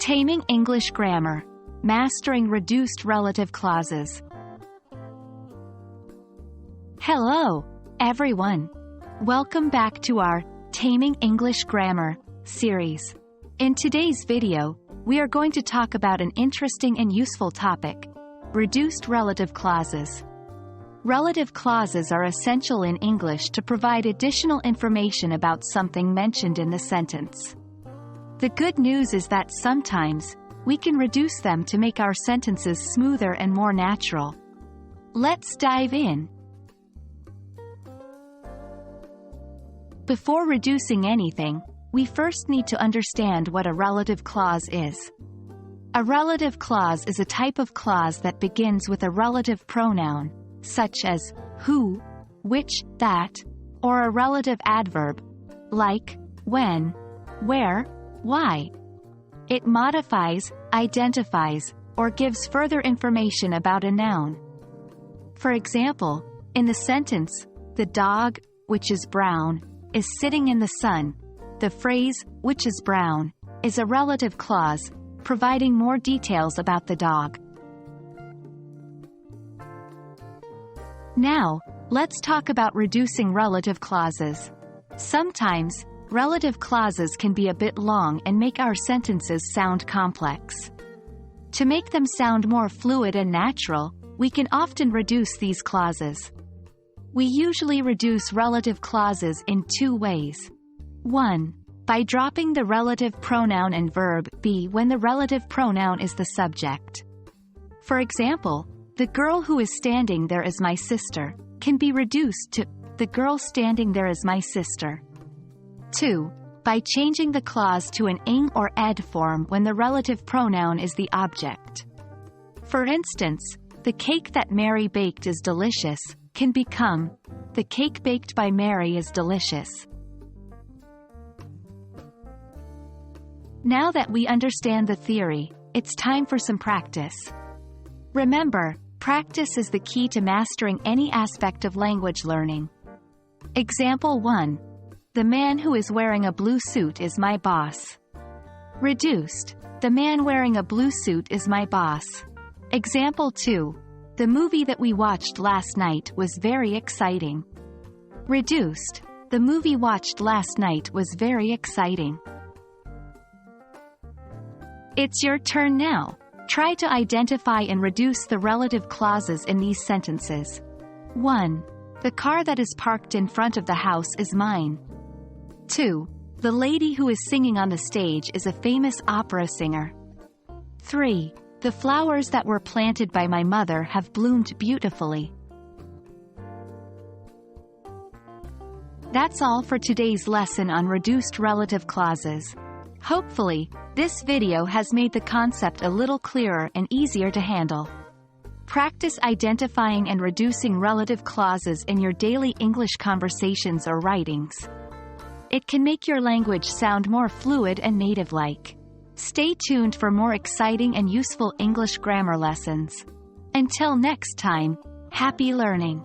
Taming English Grammar. Mastering Reduced Relative Clauses. Hello, everyone. Welcome back to our Taming English Grammar series. In today's video, we are going to talk about an interesting and useful topic: reduced relative clauses. Relative clauses are essential in English to provide additional information about something mentioned in the sentence. The good news is that sometimes, we can reduce them to make our sentences smoother and more natural. Let's dive in. Before reducing anything, we first need to understand what a relative clause is. A relative clause is a type of clause that begins with a relative pronoun, such as who, which, that, or a relative adverb, like when, where, why. It modifies, identifies, or gives further information about a noun. For example, in the sentence, the dog, which is brown, is sitting in the sun, the phrase, which is brown, is a relative clause, providing more details about the dog. Now, let's talk about reducing relative clauses. Sometimes, relative clauses can be a bit long and make our sentences sound complex. To make them sound more fluid and natural, we can often reduce these clauses. We usually reduce relative clauses in two ways. 1. By dropping the relative pronoun and verb be when the relative pronoun is the subject. For example, the girl who is standing there is my sister can be reduced to the girl standing there is my sister. 2. By changing the clause to an ing or ed form when the relative pronoun is the object. For instance, the cake that Mary baked is delicious can become the cake baked by Mary is delicious. Now that we understand the theory, it's time for some practice. Remember, practice is the key to mastering any aspect of language learning. Example 1. The man who is wearing a blue suit is my boss. Reduced. The man wearing a blue suit is my boss. Example 2. The movie that we watched last night was very exciting. Reduced. The movie watched last night was very exciting. It's your turn now. Try to identify and reduce the relative clauses in these sentences. 1. The car that is parked in front of the house is mine. 2. The lady who is singing on the stage is a famous opera singer. 3. The flowers that were planted by my mother have bloomed beautifully. That's all for today's lesson on reduced relative clauses. Hopefully, this video has made the concept a little clearer and easier to handle. Practice identifying and reducing relative clauses in your daily English conversations or writings. It can make your language sound more fluid and native-like. Stay tuned for more exciting and useful English grammar lessons. Until next time, happy learning!